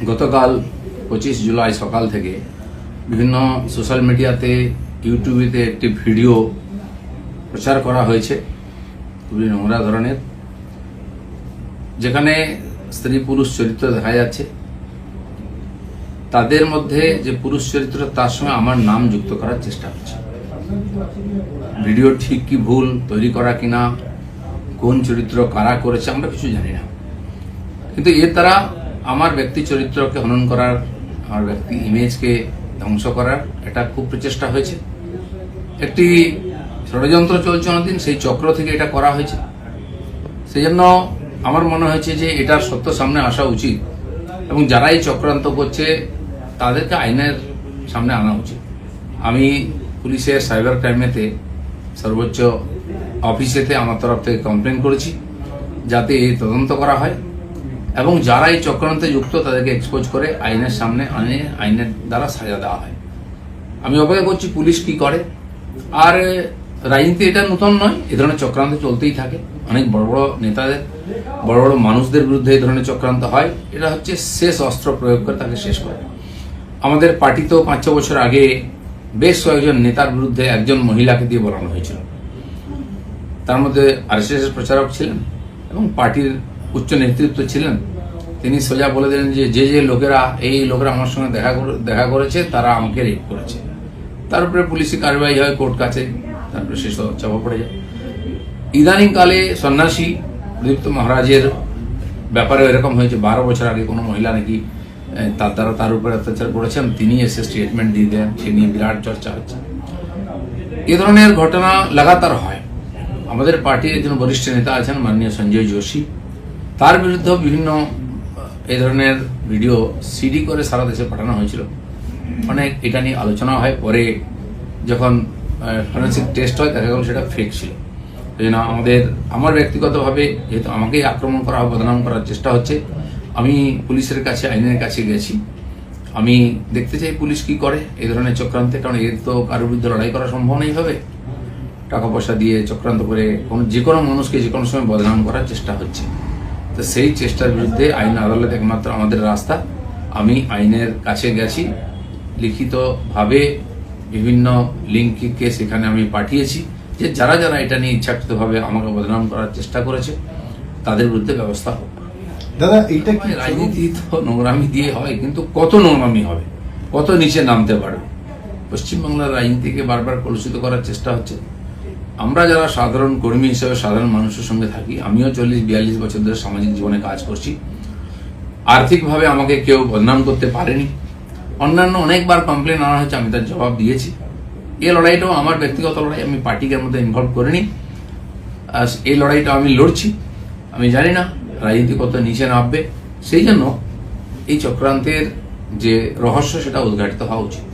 গতকাল 25 জুলাই সকাল থেকে বিভিন্ন সোশ্যাল মিডিয়াতে ইউটিউবেতে একটি ভিডিও প্রচার করা হয়েছে খুবই নোংরা ধরনের, যেখানে স্ত্রী পুরুষ চরিত্র দেখা যাচ্ছে। তাদের মধ্যে যে পুরুষ চরিত্র তার সঙ্গে আমার নাম যুক্ত করার চেষ্টা হচ্ছে। ভিডিও ঠিক কি ভুল তৈরি করা কিনা, কোন চরিত্র কারা করেছে আমরা কিছু জানি না, কিন্তু এর দ্বারা আমার ব্যক্তি চরিত্রকে হনন করার, আমার ব্যক্তি ইমেজকে ধ্বংস করার এটা খুব প্রচেষ্টা হয়েছে। একটি ষড়যন্ত্র চলছে অনেকদিন, সেই চক্র থেকে এটা করা হয়েছে। সেই জন্য আমার মনে হয়েছে যে এটার সত্য সামনে আসা উচিত এবং যারা এই চক্রান্ত করছে তাদেরকে আইনের সামনে আনা উচিত। আমি পুলিশের সাইবার ক্রাইমেতে সর্বোচ্চ অফিসেতে আমার তরফ থেকে কমপ্লেন করেছি যাতে তদন্ত করা হয় এবং যারা এই চক্রান্তে যুক্ত তাদেরকে এক্সপোজ করে আইনের সামনে আনে, আইনের দ্বারা সাজা দেওয়া হয়। আমি অপেক্ষা করছি পুলিশ কি করে। আর রাজনীতি এটা নতুন নয়, এ ধরনের চক্রান্ত চলতেই থাকে। অনেক বড় বড় নেতাদের, বড় বড় মানুষদের বিরুদ্ধে এই ধরনের চক্রান্ত হয়। এটা হচ্ছে শেষ অস্ত্র প্রয়োগ করে তাকে শেষ করে। আমাদের পার্টিতেও 5-6 বছর আগে বেশ কয়েকজন নেতার বিরুদ্ধে একজন মহিলাকে দিয়ে বলানো হয়েছিল। তার মধ্যে আরএসএস এর প্রচারক ছিলেন এবং পার্টির উচ্চ নেতৃত্ব ছিলেন। তিনি সোজা বলে দিলেন যে যে লোকেরা এই লোকেরা আমার সঙ্গে দেখা করেছে তারা আমাকে রেপ করেছে। তার উপরে পুলিশি কার্যবাহী হয় কোর্ট কাছে, তারপরে শেষ চাপা পড়ে যায়। ইদানিংকালে সন্ন্যাসী দীপ্ত মহারাজের ব্যাপারে এরকম হয়েছে। 12 বছর আগে কোনো মহিলা নাকি তার দ্বারা তার উপরে অত্যাচার করেছেন, তিনি এসে স্টেটমেন্ট দিয়ে দেন, সে নিয়ে বিরাট চর্চা হচ্ছে। এ ধরনের ঘটনা লাগাতার হয়। আমাদের পার্টির একজন বরিষ্ঠ নেতা আছেন মাননীয় সঞ্জয় যোশী, তার বিরুদ্ধে বিভিন্ন এই ধরনের ভিডিও সিডি করে সারা দেশে পাঠানো হয়েছিল। অনেক এটা নিয়ে আলোচনা হয়, পরে যখন ফরেন্সিক টেস্ট হয় দেখা গেল সেটা ফেক ছিল। এই জন্য আমার ব্যক্তিগতভাবে যেহেতু আমাকেই আক্রমণ করা, বদনাম করার চেষ্টা হচ্ছে, আমি পুলিশের কাছে, আইনের কাছে গেছি। আমি দেখতে চাই পুলিশ কি করে এই ধরনের চক্রান্তে, কারণ এর তো কারোর বিরুদ্ধে লড়াই করা সম্ভব নেই ভাবে। টাকা পয়সা দিয়ে চক্রান্ত করে যে কোনো মানুষকে যে কোনো সময় বদনাম করার চেষ্টা হচ্ছে। তো সেই চেষ্টার বিরুদ্ধে আইন আদালত একমাত্র আমাদের রাস্তা। আমি আইনের কাছে গেছি, লিখিতভাবে বিভিন্ন লিঙ্ককে সেখানে আমি পাঠিয়েছি যে যারা যারা এটা নিয়ে ইচ্ছাকৃতভাবে আমাকে বদনাম করার চেষ্টা করেছে তাদের বিরুদ্ধে ব্যবস্থা হোক। দাদা, এইটা কি রাজনীতি তো নোংরামি দিয়ে হয়, কিন্তু কত নোংরামি হবে, কত নিচে নামতে পারবে। পশ্চিমবাংলার রাজনীতিকে বারবার কলুষিত করার চেষ্টা হচ্ছে। আমরা যারা সাধারণ কর্মী হিসেবে সাধারণ মানুষের সঙ্গে থাকি, আমিও 40-42 বছর ধরে সামাজিক জীবনে কাজ করছি। আর্থিকভাবে আমাকে কেউ বদনাম করতে পারেনি। অন্যান্য অনেকবার কমপ্লেন আনা হয়েছে, আমি তার জবাব দিয়েছি। এই লড়াইটাও আমার ব্যক্তিগত লড়াই, আমি পার্টিকে মধ্যে ইনভলভ করিনি। এই লড়াইটা আমি লড়ছি। আমি জানি না রাজনীতি কত নিচে নামবে, সেই জন্য এই চক্রান্তের যে রহস্য সেটা উদ্ঘাটিত হওয়া উচিত।